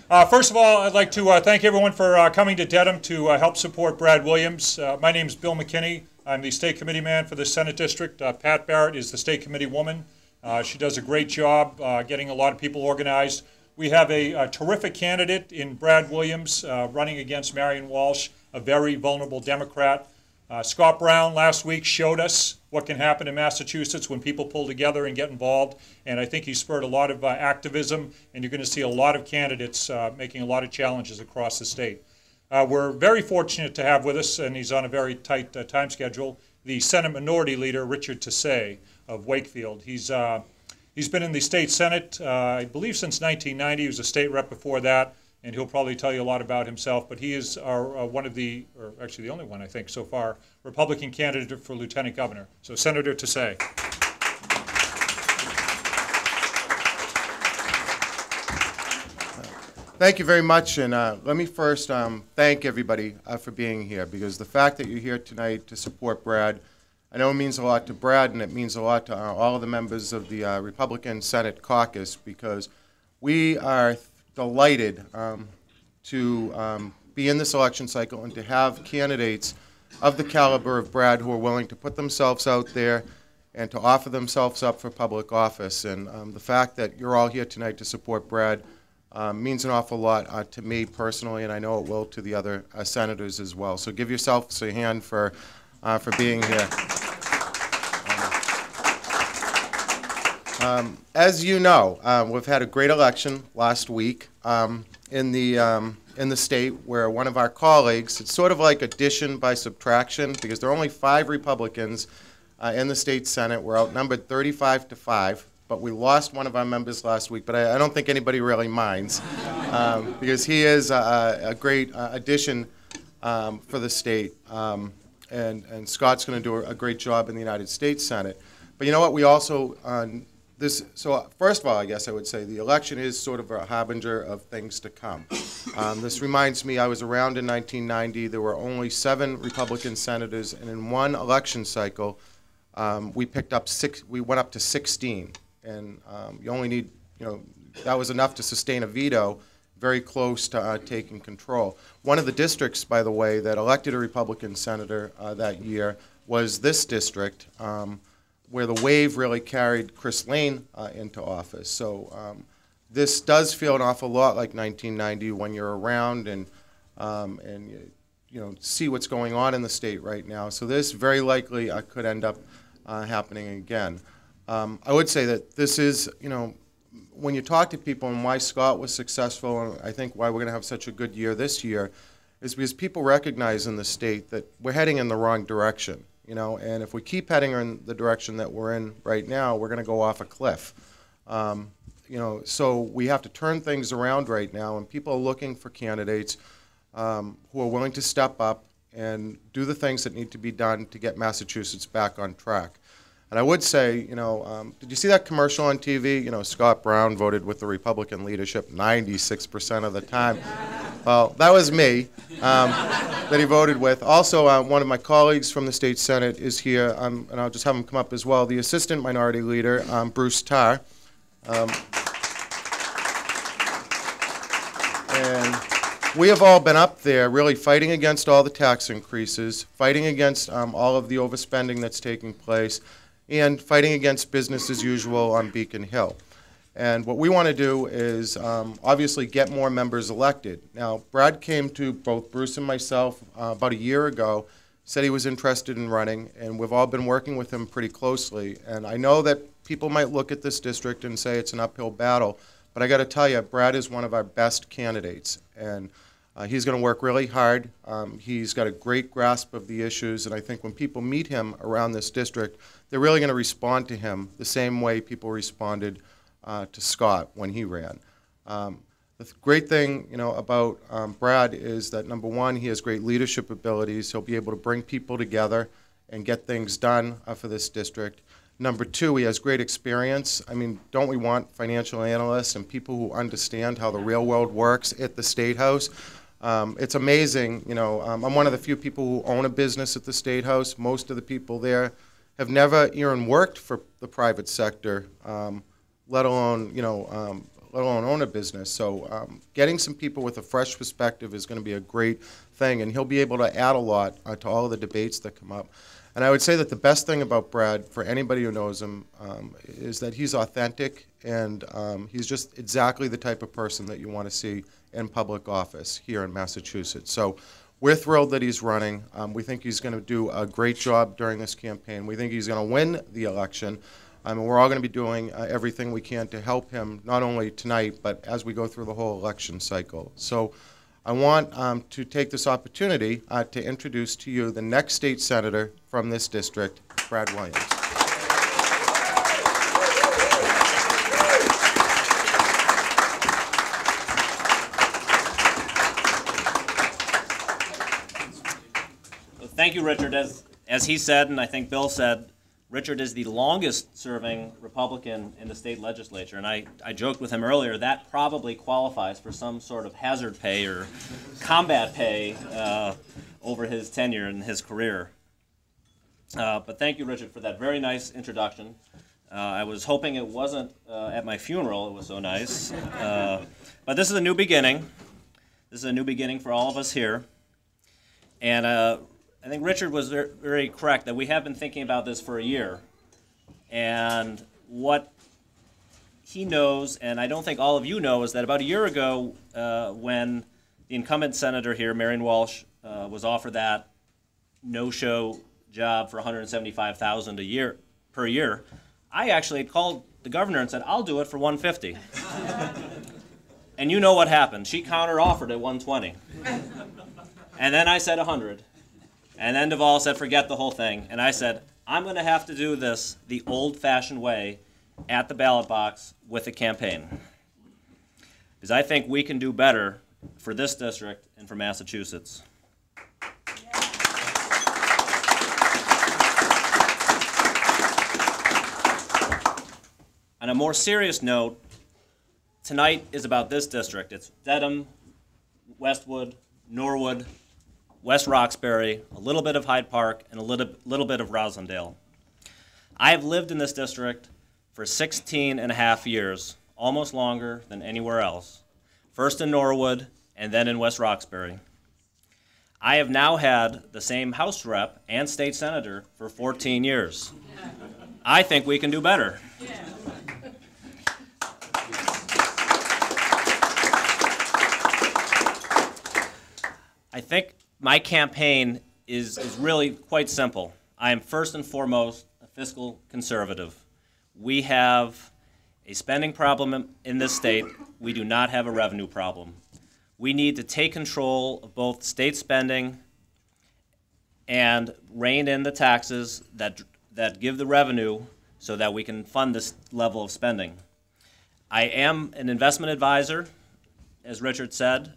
First of all, I'd like to thank everyone for coming to Dedham to help support Brad Williams. My name is Bill McKinney. I'm the state committee man for the Senate District. Pat Barrett is the state committee woman. She does a great job getting a lot of people organized. We have a terrific candidate in Brad Williams running against Marion Walsh, a very vulnerable Democrat. Scott Brown last week showed us what can happen in Massachusetts when people pull together and get involved, and I think he spurred a lot of activism, and you're going to see a lot of candidates making a lot of challenges across the state. We're very fortunate to have with us, and he's on a very tight time schedule, the Senate Minority Leader, Richard Tassay of Wakefield. He's been in the state Senate, I believe, since 1990. He was a state rep before that, and he'll probably tell you a lot about himself, but he is one of the, or actually the only one, I think, so far, Republican candidate for Lieutenant Governor. So, Senator Tassay. Thank you very much, and let me first thank everybody for being here, because the fact that you're here tonight to support Brad, I know it means a lot to Brad, and it means a lot to all of the members of the Republican Senate caucus, because we are delighted to be in this election cycle and to have candidates of the caliber of Brad who are willing to put themselves out there and to offer themselves up for public office. And the fact that you're all here tonight to support Brad means an awful lot to me personally, and I know it will to the other senators as well. So give yourselves a hand for being here. As you know, we've had a great election last week in the state where one of our colleagues, it's sort of like addition by subtraction, because there are only 5 Republicans in the state Senate. We're outnumbered 35-5, but we lost one of our members last week, but I don't think anybody really minds because he is a great addition for the state, and Scott's going to do a great job in the United States Senate. But you know what, we also so first of all, I guess I would say the election is sort of a harbinger of things to come. This reminds me, I was around in 1990. There were only 7 Republican senators, and in one election cycle, we went up to 16. And you only need, that was enough to sustain a veto, very close to taking control. One of the districts, by the way, that elected a Republican senator that year was this district, where the wave really carried Chris Lane into office. So this does feel an awful lot like 1990 when you're around and you see what's going on in the state right now. So this very likely could end up happening again. I would say that this is, when you talk to people and why Scott was successful, and I think why we're going to have such a good year this year, is because people recognize in the state that we're heading in the wrong direction. And if we keep heading in the direction that we're in right now, we're going to go off a cliff. So we have to turn things around right now, and people are looking for candidates who are willing to step up and do the things that need to be done to get Massachusetts back on track. And I would say, did you see that commercial on TV? Scott Brown voted with the Republican leadership 96% of the time. Well, that was me that he voted with. Also, one of my colleagues from the state Senate is here, and I'll just have him come up as well, the Assistant Minority Leader, Bruce Tarr. And we have all been up there really fighting against all the tax increases, fighting against all of the overspending that's taking place, and fighting against business as usual on Beacon Hill. And what we want to do is obviously get more members elected. Now, Brad came to both Bruce and myself about a year ago, said he was interested in running, and we've all been working with him pretty closely. And I know that people might look at this district and say it's an uphill battle, but I got to tell you, Brad is one of our best candidates. And he's going to work really hard. He's got a great grasp of the issues, and I think when people meet him around this district, they're really going to respond to him the same way people responded to Scott when he ran. The great thing, about Brad is that, number one, he has great leadership abilities. He'll be able to bring people together and get things done for this district. Number two, he has great experience. I mean, don't we want financial analysts and people who understand how the real world works at the State House? It's amazing, I'm one of the few people who own a business at the State House. Most of the people there have never even worked for the private sector, let alone, let alone own a business. So getting some people with a fresh perspective is going to be a great thing, and he'll be able to add a lot to all of the debates that come up. And I would say that the best thing about Brad, for anybody who knows him, is that he's authentic, and he's just exactly the type of person that you want to see in public office here in Massachusetts. So we're thrilled that he's running. We think he's going to do a great job during this campaign. We think he's going to win the election. We're all going to be doing everything we can to help him, not only tonight, but as we go through the whole election cycle. So I want to take this opportunity to introduce to you the next state senator from this district, Brad Williams. Thank you, Richard. As he said, and I think Bill said, Richard is the longest-serving Republican in the state legislature, and I joked with him earlier, that probably qualifies for some sort of hazard pay or combat pay over his tenure and his career. But thank you, Richard, for that very nice introduction. I was hoping it wasn't at my funeral, it was so nice. But this is a new beginning. This is a new beginning for all of us here. And I think Richard was very correct that we have been thinking about this for a year. And what he knows, and I don't think all of you know, is that about a year ago when the incumbent senator here, Marion Walsh, was offered that no-show job for $175,000 per year, I actually had called the governor and said, I'll do it for $150. And you know what happened. She counter-offered at $120. And then I said $100. And then Duvall said, forget the whole thing. And I said, I'm going to have to do this the old-fashioned way at the ballot box with a campaign. Because I think we can do better for this district and for Massachusetts. On a more serious note, tonight is about this district. It's Dedham, Westwood, Norwood, West Roxbury, a little bit of Hyde Park, and a little bit of Roslindale. I have lived in this district for 16 and a half years, almost longer than anywhere else. First in Norwood, and then in West Roxbury. I have now had the same House rep and state senator for 14 years. I think we can do better. I think my campaign is really quite simple. I am first and foremost a fiscal conservative. We have a spending problem in this state. We do not have a revenue problem. We need to take control of both state spending and rein in the taxes that give the revenue so that we can fund this level of spending. I am an investment advisor, as Richard said.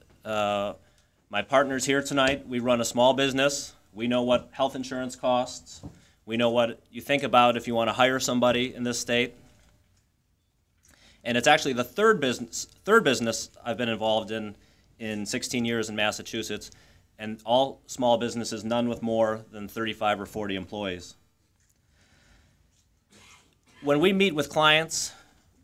My partner's here tonight. We run a small business. We know what health insurance costs. We know what you think about if you want to hire somebody in this state. And it's actually the third business I've been involved in 16 years in Massachusetts, and all small businesses, none with more than 35 or 40 employees. When we meet with clients,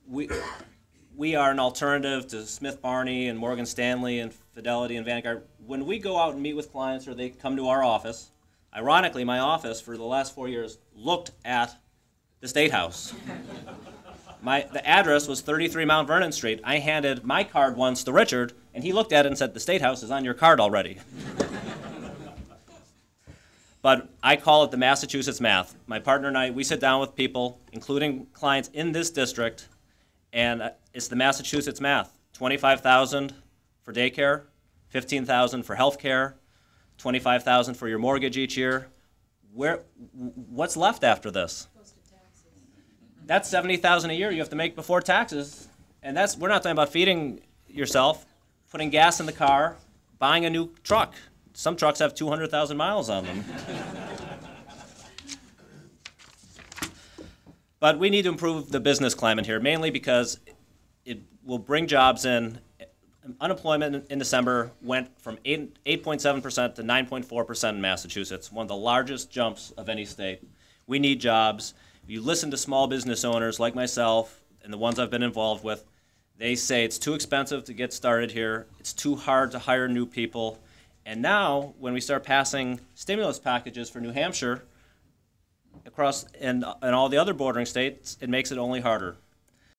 we are an alternative to Smith Barney and Morgan Stanley and Fidelity and Vanguard. When we go out and meet with clients or they come to our office, ironically, my office for the last 4 years looked at the State House. The address was 33 Mount Vernon Street. I handed my card once to Richard, and he looked at it and said, the State House is on your card already. But I call it the Massachusetts math. My partner and I, we sit down with people, including clients in this district, and it's the Massachusetts math. $25,000 for daycare, $15,000 for health care, $25,000 for your mortgage each year. What's left after this? That's $70,000 a year you have to make before taxes, and we're not talking about feeding yourself, putting gas in the car, buying a new truck. Some trucks have 200,000 miles on them. But we need to improve the business climate here, mainly because it will bring jobs in. Unemployment in December went from 8.7% to 9.4% in Massachusetts, one of the largest jumps of any state. We need jobs. If you listen to small business owners like myself and the ones I've been involved with, They say it's too expensive to get started here. It's too hard to hire new people. And now, when we start passing stimulus packages for New Hampshire, across and all the other bordering states, it makes it only harder.